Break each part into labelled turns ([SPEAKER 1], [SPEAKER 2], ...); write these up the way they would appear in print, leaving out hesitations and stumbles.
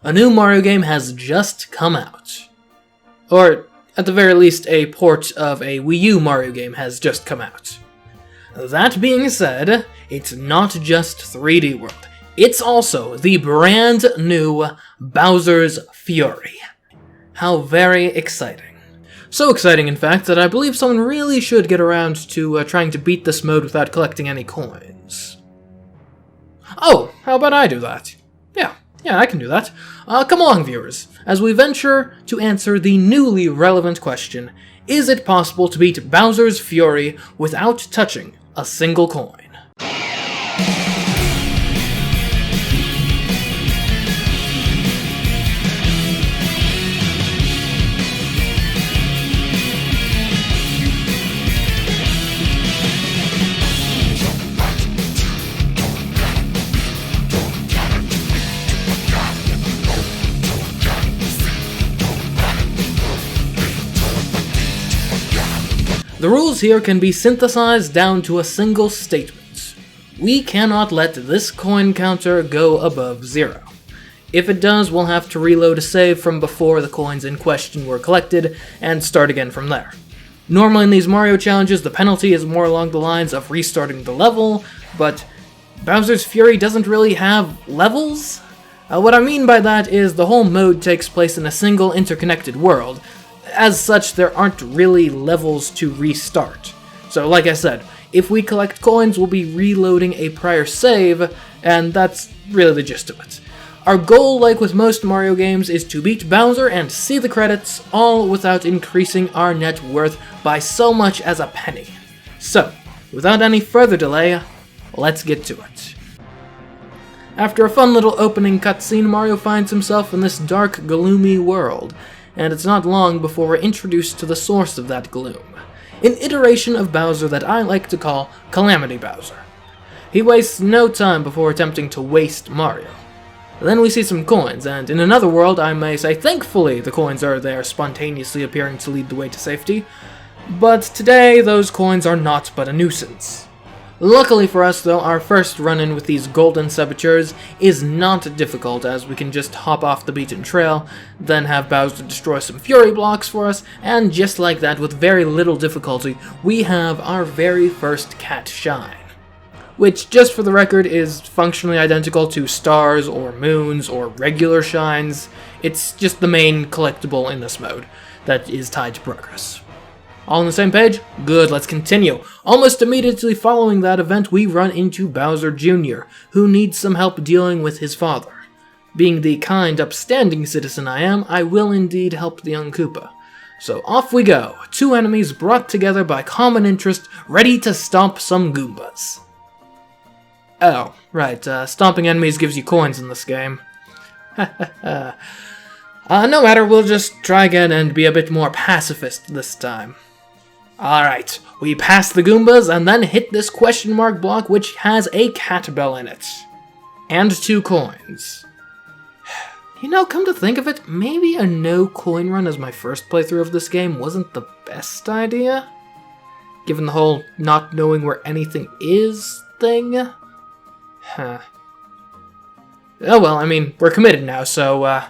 [SPEAKER 1] a new Mario game has just come out. Or, at the very least, a port of a Wii U Mario game has just come out. That being said, it's not just 3D World. It's also the brand new Bowser's Fury. How very exciting. So exciting, in fact, that I believe someone really should get around to trying to beat this mode without collecting any coins. Oh, how about I do that? Yeah, I can do that. Come along, viewers, as we venture to answer the newly relevant question, is it possible to beat Bowser's Fury without touching a single coin? The rules here can be synthesized down to a single statement. We cannot let this coin counter go above 0. If it does, we'll have to reload a save from before the coins in question were collected, and start again from there. Normally in these Mario challenges, the penalty is more along the lines of restarting the level, but Bowser's Fury doesn't really have levels? What I mean by that is the whole mode takes place in a single interconnected world. As such, there aren't really levels to restart. So like I said, if we collect coins, we'll be reloading a prior save, and that's really the gist of it. Our goal, like with most Mario games, is to beat Bowser and see the credits, all without increasing our net worth by so much as a penny. So, without any further delay, let's get to it. After a fun little opening cutscene, Mario finds himself in this dark, gloomy world, and it's not long before we're introduced to the source of that gloom, an iteration of Bowser that I like to call Calamity Bowser. He wastes no time before attempting to waste Mario. Then we see some coins, and in another world, I may say thankfully the coins are there spontaneously appearing to lead the way to safety, but today those coins are naught but a nuisance. Luckily for us though, our first run-in with these golden saboteurs is not difficult, as we can just hop off the beaten trail, then have Bowser destroy some Fury blocks for us, and just like that, with very little difficulty, we have our very first Cat Shine. Which, just for the record, is functionally identical to stars or moons or regular shines. It's just the main collectible in this mode that is tied to progress. All on the same page? Good, let's continue. Almost immediately following that event, we run into Bowser Jr., who needs some help dealing with his father. Being the kind, upstanding citizen I am, I will indeed help the young Koopa. So off we go, two enemies brought together by common interest, ready to stomp some Goombas. Oh, right, stomping enemies gives you coins in this game. No matter, we'll just try again and be a bit more pacifist this time. Alright, we pass the Goombas and then hit this question mark block, which has a cat bell in it. And 2 coins. You know, come to think of it, maybe a no coin run as my first playthrough of this game wasn't the best idea? Given the whole not knowing where anything is thing? Huh. Oh well, I mean, we're committed now, so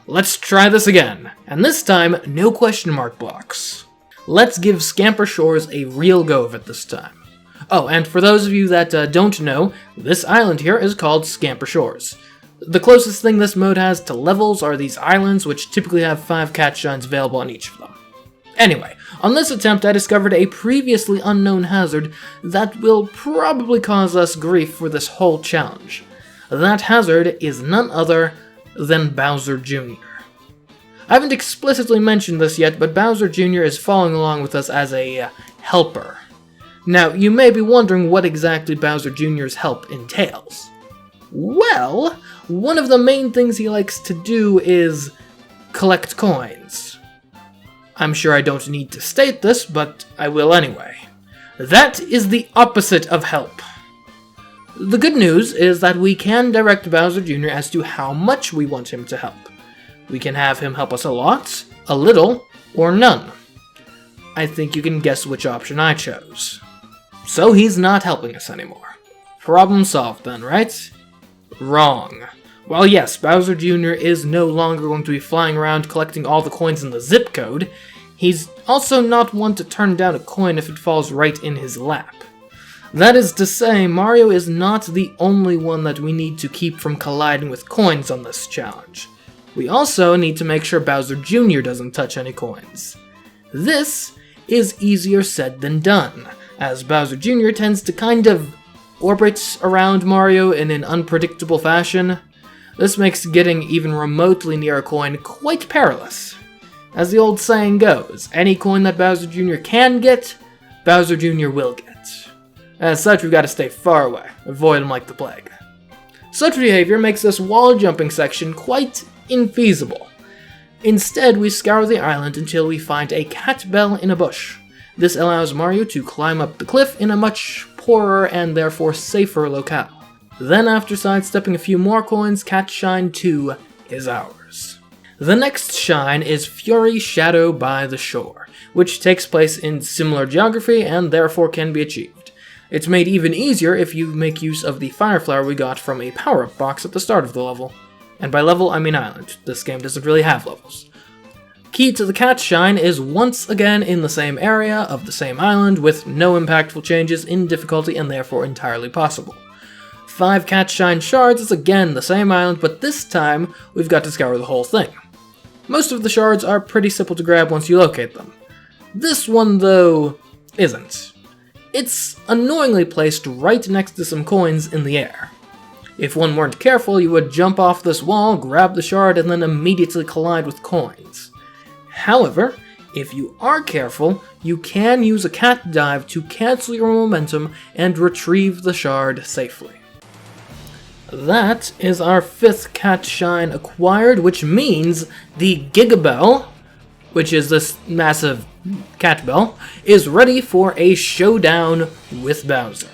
[SPEAKER 1] let's try this again. And this time, no question mark blocks. Let's give Scamper Shores a real go of it this time. Oh, and for those of you that don't know, this island here is called Scamper Shores. The closest thing this mode has to levels are these islands, which typically have 5 cat shines available on each of them. Anyway, on this attempt I discovered a previously unknown hazard that will probably cause us grief for this whole challenge. That hazard is none other than Bowser Jr. I haven't explicitly mentioned this yet, but Bowser Jr. is following along with us as a helper. Now, you may be wondering what exactly Bowser Jr.'s help entails. Well, one of the main things he likes to do is collect coins. I'm sure I don't need to state this, but I will anyway. That is the opposite of help. The good news is that we can direct Bowser Jr. as to how much we want him to help. We can have him help us a lot, a little, or none. I think you can guess which option I chose. So he's not helping us anymore. Problem solved then, right? Wrong. While yes, Bowser Jr. is no longer going to be flying around collecting all the coins in the zip code, he's also not one to turn down a coin if it falls right in his lap. That is to say, Mario is not the only one that we need to keep from colliding with coins on this challenge. We also need to make sure Bowser Jr. doesn't touch any coins. This is easier said than done, as Bowser Jr. tends to kind of orbit around Mario in an unpredictable fashion. This makes getting even remotely near a coin quite perilous. As the old saying goes, any coin that Bowser Jr. can get, Bowser Jr. will get. As such, we've got to stay far away, avoid him like the plague. Such behavior makes this wall jumping section quite infeasible. Instead, we scour the island until we find a cat bell in a bush. This allows Mario to climb up the cliff in a much poorer and therefore safer locale. Then, after sidestepping a few more coins, Cat Shine 2 is ours. The next shine is Fury Shadow by the Shore, which takes place in similar geography and therefore can be achieved. It's made even easier if you make use of the Fire Flower we got from a power-up box at the start of the level. And by level, I mean island. This game doesn't really have levels. Key to the Cat Shine is once again in the same area of the same island with no impactful changes in difficulty and therefore entirely possible. 5 Cat Shine shards is again the same island, but this time we've got to scour the whole thing. Most of the shards are pretty simple to grab once you locate them. This one, though, isn't. It's annoyingly placed right next to some coins in the air. If one weren't careful, you would jump off this wall, grab the shard, and then immediately collide with coins. However, if you are careful, you can use a cat dive to cancel your momentum and retrieve the shard safely. That is our 5th Cat Shine acquired, which means the Gigabell, which is this massive cat bell, is ready for a showdown with Bowser.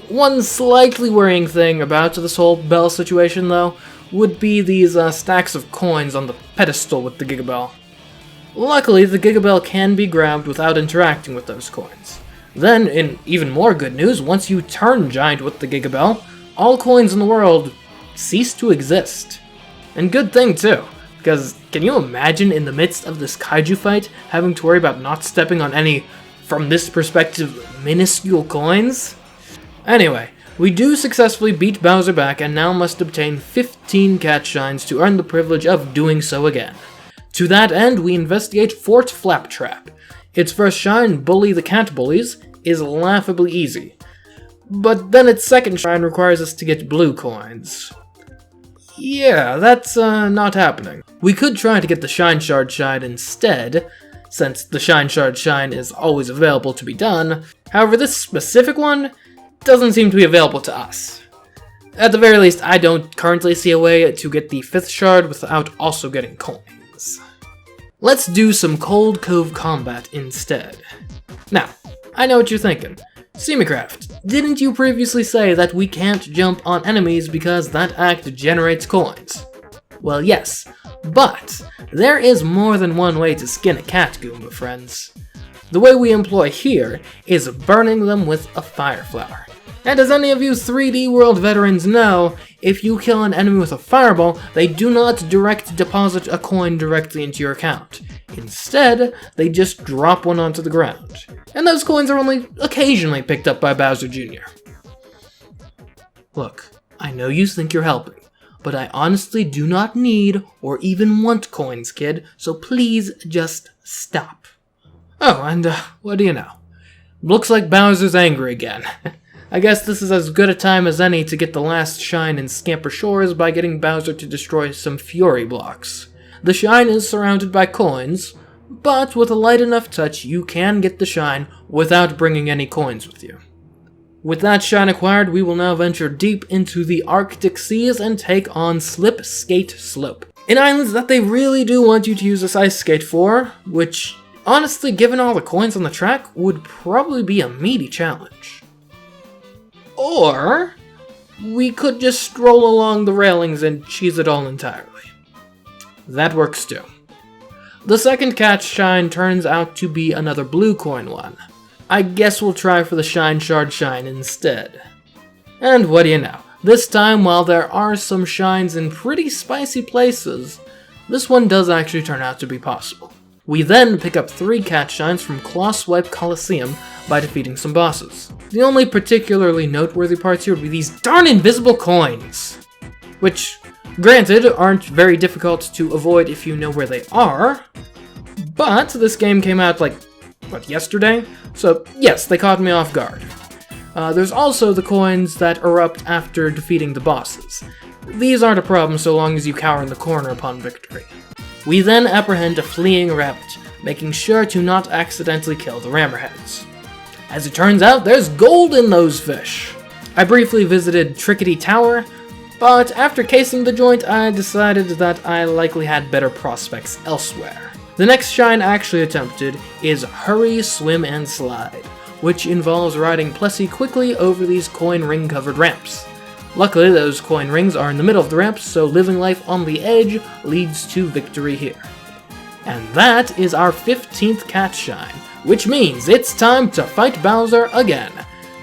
[SPEAKER 1] One slightly worrying thing about this whole bell situation, though, would be these stacks of coins on the pedestal with the Gigabell. Luckily, the Gigabell can be grabbed without interacting with those coins. Then, in even more good news, once you turn giant with the Gigabell, all coins in the world cease to exist. And good thing, too, because can you imagine in the midst of this kaiju fight having to worry about not stepping on any, from this perspective, minuscule coins? Anyway, we do successfully beat Bowser back and now must obtain 15 Cat Shines to earn the privilege of doing so again. To that end, we investigate Fort Flaptrap. Its first shine, Bully the Cat Bullies, is laughably easy. But then its second shine requires us to get blue coins. Yeah, that's not happening. We could try to get the Shine Shard shine instead, since the Shine Shard shine is always available to be done. However, this specific one doesn't seem to be available to us. At the very least, I don't currently see a way to get the 5th shard without also getting coins. Let's do some Cold Cove combat instead. Now, I know what you're thinking. Seamicraft, didn't you previously say that we can't jump on enemies because that act generates coins? Well, yes, but there is more than one way to skin a cat, Goomba friends. The way we employ here is burning them with a fire flower. And as any of you 3D World veterans know, if you kill an enemy with a fireball, they do not direct deposit a coin directly into your account. Instead, they just drop one onto the ground. And those coins are only occasionally picked up by Bowser Jr. Look, I know you think you're helping, but I honestly do not need or even want coins, kid, so please just stop. Oh, and what do you know? Looks like Bowser's angry again. I guess this is as good a time as any to get the last shine in Scamper Shores by getting Bowser to destroy some Fury blocks. The shine is surrounded by coins, but with a light enough touch you can get the shine without bringing any coins with you. With that shine acquired, we will now venture deep into the Arctic seas and take on Slip Skate Slope, an island that they really do want you to use this ice skate for, which, honestly, given all the coins on the track, would probably be a meaty challenge. Or we could just stroll along the railings and cheese it all entirely. That works too. The second Cat Shine turns out to be another blue coin one. I guess we'll try for the Shine Shard shine instead. And what do you know? This time, while there are some shines in pretty spicy places, this one does actually turn out to be possible. We then pick up 3 cat shines from Claw Swipe Coliseum by defeating some bosses. The only particularly noteworthy parts here would be these darn invisible coins, which, granted, aren't very difficult to avoid if you know where they are, but this game came out yesterday? So yes, they caught me off guard. There's also the coins that erupt after defeating the bosses. These aren't a problem so long as you cower in the corner upon victory. We then apprehend a fleeing rabbit, making sure to not accidentally kill the rammerheads. As it turns out, there's gold in those fish. I briefly visited Trickety Tower, but after casing the joint, I decided that I likely had better prospects elsewhere. The next shine actually attempted is Hurry, Swim, and Slide, which involves riding Plessy quickly over these coin ring-covered ramps. Luckily, those coin rings are in the middle of the ramps, so living life on the edge leads to victory here. And that is our 15th cat shine, which means it's time to fight Bowser again.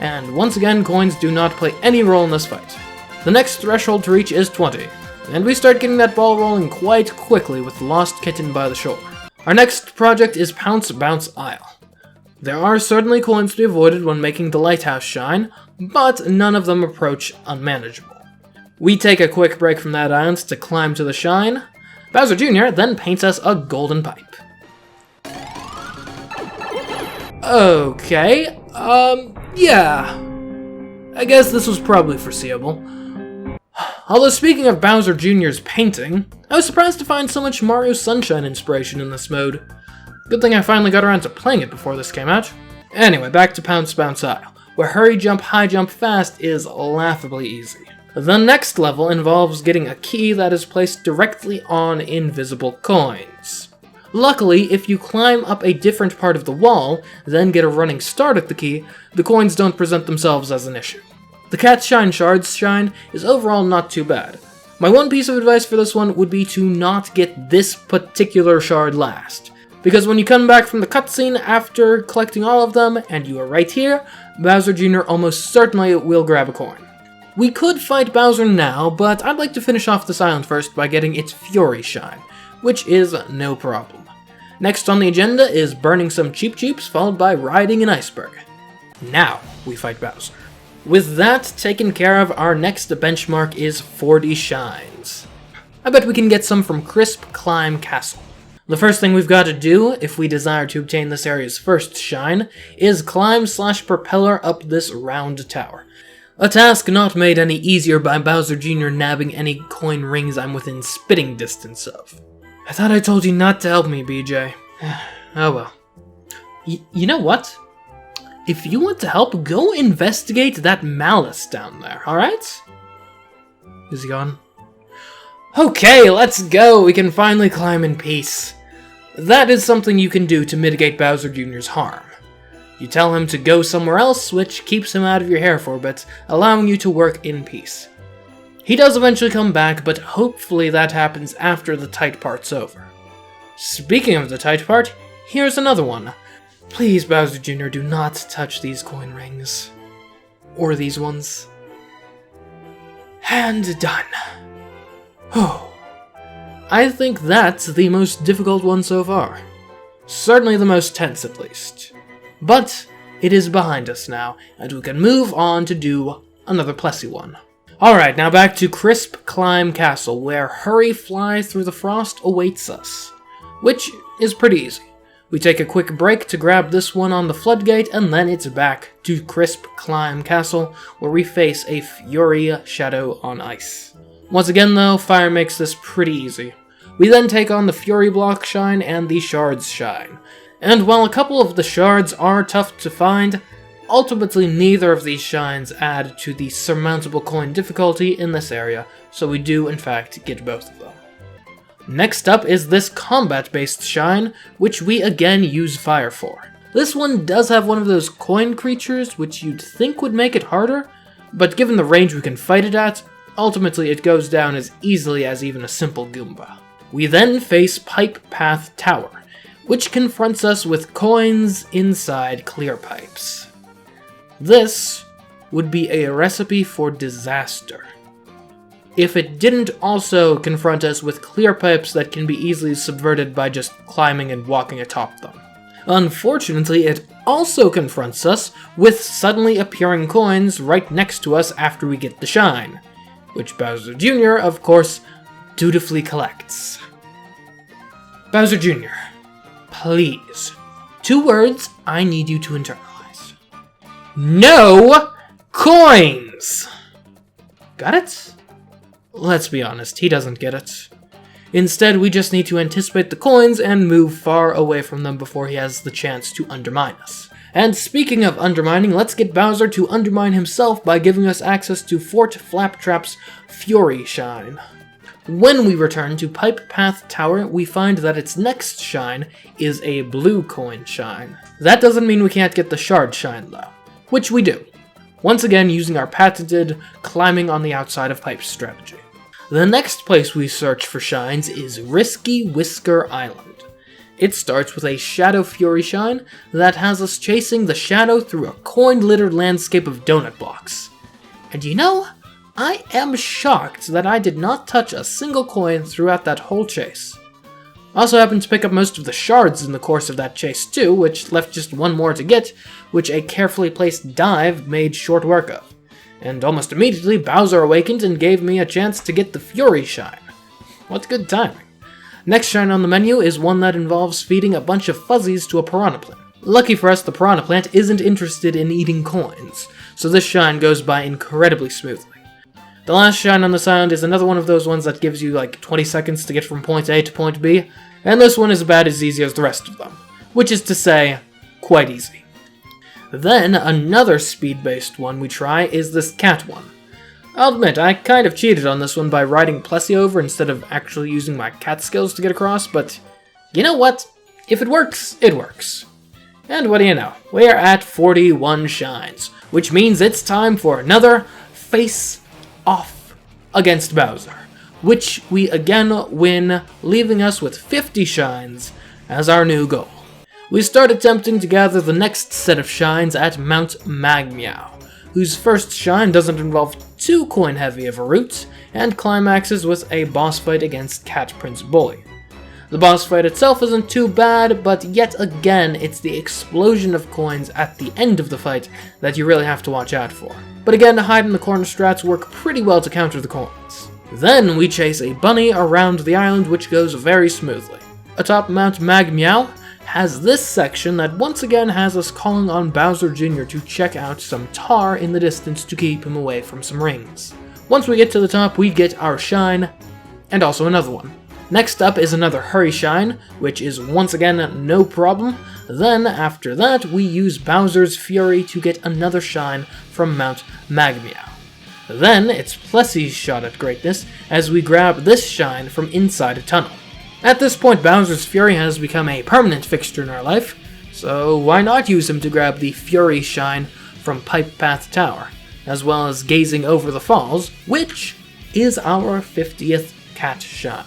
[SPEAKER 1] And once again, coins do not play any role in this fight. The next threshold to reach is 20, and we start getting that ball rolling quite quickly with the Lost Kitten by the shore. Our next project is Pounce Bounce Isle. There are certainly coins to be avoided when making the lighthouse shine, but none of them approach unmanageable. We take a quick break from that island to climb to the shine. Bowser Jr. then paints us a golden pipe. Okay, yeah. I guess this was probably foreseeable. Although speaking of Bowser Jr.'s painting, I was surprised to find so much Mario Sunshine inspiration in this mode. Good thing I finally got around to playing it before this came out. Anyway, back to Pounce Bounce Isle, where Hurry Jump High Jump Fast is laughably easy. The next level involves getting a key that is placed directly on invisible coins. Luckily, if you climb up a different part of the wall, then get a running start at the key, the coins don't present themselves as an issue. The Cat Shine Shards shine is overall not too bad. My one piece of advice for this one would be to not get this particular shard last, because when you come back from the cutscene after collecting all of them, and you are right here, Bowser Jr. almost certainly will grab a coin. We could fight Bowser now, but I'd like to finish off this island first by getting its Fury shine, which is no problem. Next on the agenda is burning some Cheep Cheeps, followed by riding an iceberg. Now we fight Bowser. With that taken care of, our next benchmark is 40 shines. I bet we can get some from Crisp Climb Castle. The first thing we've got to do, if we desire to obtain this area's first shine, is climb/propeller up this round tower. A task not made any easier by Bowser Jr. nabbing any coin rings I'm within spitting distance of. I thought I told you not to help me, BJ. Oh well. You know what? If you want to help, go investigate that Malice down there, alright? Is he gone? Okay, let's go! We can finally climb in peace. That is something you can do to mitigate Bowser Jr.'s harm. You tell him to go somewhere else, which keeps him out of your hair for a bit, allowing you to work in peace. He does eventually come back, but hopefully that happens after the tight part's over. Speaking of the tight part, here's another one. Please, Bowser Jr., do not touch these coin rings. Or these ones. And done. Oh. I think that's the most difficult one so far. Certainly the most tense, at least. But it is behind us now, and we can move on to do another Plessy one. Alright, now back to Crisp Climb Castle, where Hurry Fly Through the Frost awaits us. Which is pretty easy. We take a quick break to grab this one on the floodgate, and then it's back to Crisp Climb Castle, where we face a Fury Shadow on Ice. Once again though, fire makes this pretty easy. We then take on the Fury Block Shine and the Shards Shine. And while a couple of the shards are tough to find, ultimately neither of these shines add to the surmountable coin difficulty in this area, so we do in fact get both of them. Next up is this combat-based shine, which we again use fire for. This one does have one of those coin creatures, which you'd think would make it harder, but given the range we can fight it at, ultimately it goes down as easily as even a simple Goomba. We then face Pipe Path Tower, which confronts us with coins inside clear pipes. This would be a recipe for disaster. If it didn't also confront us with clear pipes that can be easily subverted by just climbing and walking atop them. Unfortunately, it also confronts us with suddenly appearing coins right next to us after we get the shine, which Bowser Jr., of course, dutifully collects. Bowser Jr., please, 2 words I need you to internalize. No coins! Got it? Let's be honest, he doesn't get it. Instead, we just need to anticipate the coins and move far away from them before he has the chance to undermine us. And speaking of undermining, let's get Bowser to undermine himself by giving us access to Fort Flaptrap's Fury Shine. When we return to Pipe Path Tower, we find that its next shine is a blue coin shine. That doesn't mean we can't get the shard shine though, which we do. Once again using our patented climbing on the outside of pipes strategy. The next place we search for shines is Risky Whisker Island. It starts with a Shadow Fury shine that has us chasing the shadow through a coin-littered landscape of donut blocks. And you know, I am shocked that I did not touch a single coin throughout that whole chase. I also happened to pick up most of the shards in the course of that chase too, which left just one more to get, which a carefully placed dive made short work of. And almost immediately, Bowser awakened and gave me a chance to get the Fury Shine. What good timing. Next shine on the menu is one that involves feeding a bunch of fuzzies to a piranha plant. Lucky for us, the piranha plant isn't interested in eating coins, so this shine goes by incredibly smoothly. The last shine on this island is another one of those ones that gives you like 20 seconds to get from point A to point B, and this one is about as easy as the rest of them, which is to say, quite easy. Then, another speed-based one we try is this cat one. I'll admit, I kind of cheated on this one by riding Plessy over instead of actually using my cat skills to get across, but you know what? If it works, it works. And what do you know? We're at 41 shines, which means it's time for another face-off against Bowser, which we again win, leaving us with 50 shines as our new goal. We start attempting to gather the next set of shines at Mount Magmeow, whose first shine doesn't involve too coin-heavy of a route, and climaxes with a boss fight against Cat Prince Bully. The boss fight itself isn't too bad, but yet again, it's the explosion of coins at the end of the fight that you really have to watch out for. But again, hide in the corner strats work pretty well to counter the coins. Then we chase a bunny around the island, which goes very smoothly. Atop Mount Magmeow has this section that once again has us calling on Bowser Jr. to check out some tar in the distance to keep him away from some rings. Once we get to the top, we get our shine, and also another one. Next up is another hurry shine, which is once again no problem. Then after that, we use Bowser's Fury to get another shine from Mount Magmeow. Then it's Plessy's shot at greatness as we grab this shine from inside a tunnel. At this point, Bowser's Fury has become a permanent fixture in our life, so why not use him to grab the Fury Shine from Pipe Path Tower, as well as gazing over the falls, which is our 50th cat shine.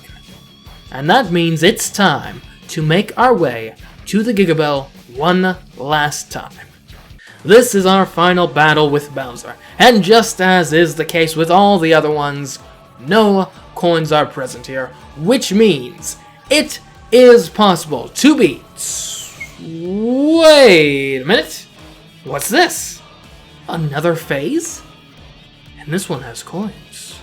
[SPEAKER 1] And that means it's time to make our way to the Gigabell one last time. This is our final battle with Bowser, and just as is the case with all the other ones, no coins are present here, which means it is possible to beat... Wait a minute. What's this? Another phase? And this one has coins.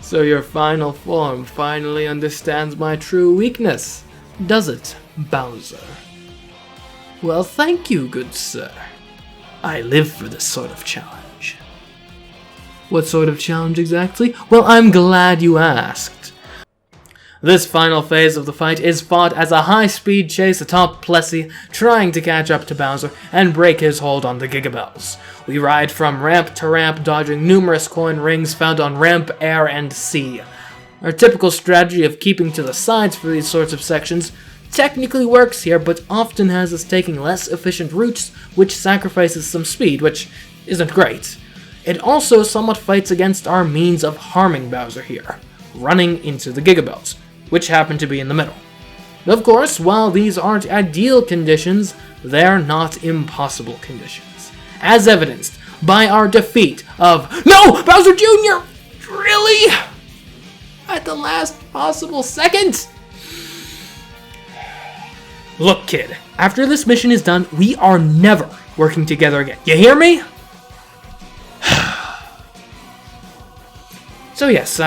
[SPEAKER 1] So your final form finally understands my true weakness, does it, Bowser? Well, thank you, good sir. I live for this sort of challenge. What sort of challenge exactly? Well, I'm glad you asked. This final phase of the fight is fought as a high-speed chase atop Plessy, trying to catch up to Bowser and break his hold on the Gigabells. We ride from ramp to ramp, dodging numerous coin rings found on ramp, air, and sea. Our typical strategy of keeping to the sides for these sorts of sections technically works here, but often has us taking less efficient routes, which sacrifices some speed, which isn't great. It also somewhat fights against our means of harming Bowser here, running into the Gigabells, which happen to be in the middle. Of course, while these aren't ideal conditions, they're not impossible conditions, as evidenced by our defeat of No! Bowser Jr.! Really? At the last possible second? Look, kid, after this mission is done, we are never working together again. You hear me? So yes,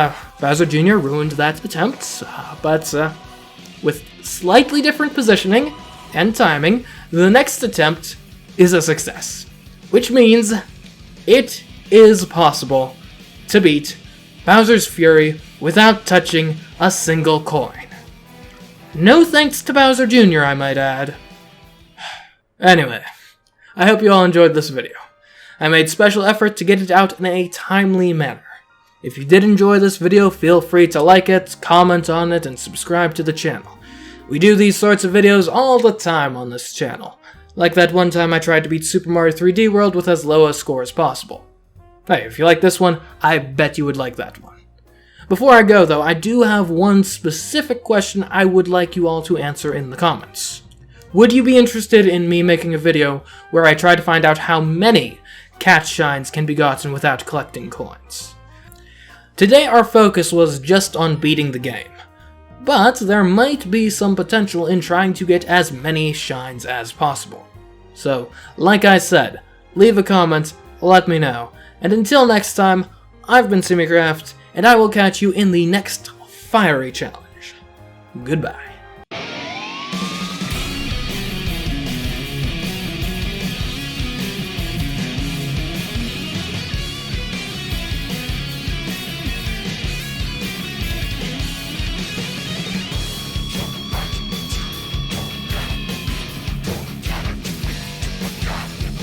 [SPEAKER 1] Bowser Jr. ruined that attempt, but with slightly different positioning and timing, the next attempt is a success. Which means it is possible to beat Bowser's Fury without touching a single coin. No thanks to Bowser Jr., I might add. Anyway, I hope you all enjoyed this video. I made special effort to get it out in a timely manner. If you did enjoy this video, feel free to like it, comment on it, and subscribe to the channel. We do these sorts of videos all the time on this channel. Like that one time I tried to beat Super Mario 3D World with as low a score as possible. Hey, if you like this one, I bet you would like that one. Before I go, though, I do have one specific question I would like you all to answer in the comments. Would you be interested in me making a video where I try to find out how many cat shines can be gotten without collecting coins? Today our focus was just on beating the game, but there might be some potential in trying to get as many shines as possible. So, like I said, leave a comment, let me know, and until next time, I've been SimiCraft, and I will catch you in the next fiery challenge. Goodbye.